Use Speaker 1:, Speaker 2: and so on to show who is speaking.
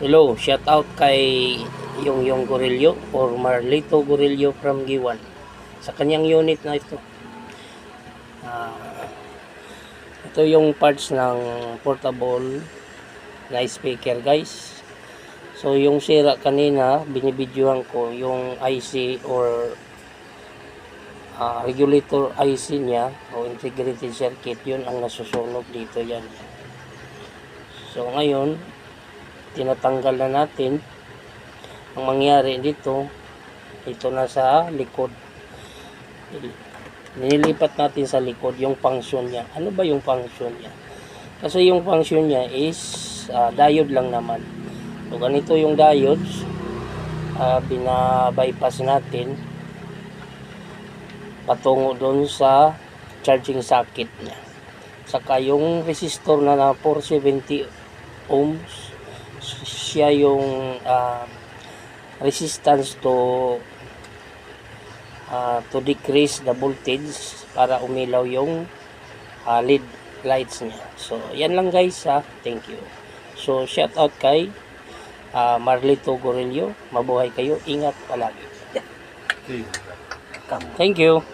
Speaker 1: Hello, shout out kay yung Gorillo or Marlito Gorillo from Giwan sa kanyang unit na ito. Ito yung parts ng portable na speaker, guys. So yung sira kanina, binibidyohan ko yung IC or regulator IC niya o integrated circuit, yun ang nasusunog dito yan. So ngayon, tinatanggal na natin. Ang mangyari dito, ito na sa likod. Nilipat natin sa likod yung function niya. Ano ba yung function niya? Kasi yung function niya is diode lang naman. So ganito yung diodes, bina-bypass natin patungo doon sa charging socket niya. Saka yung resistor na 470 ohms, siya yung resistance to decrease the voltage para umilaw yung LED lights niya. So yan lang guys ha. Thank you. So shout out kay Marlito Gorillo. Mabuhay kayo, ingat palagi. Thank you.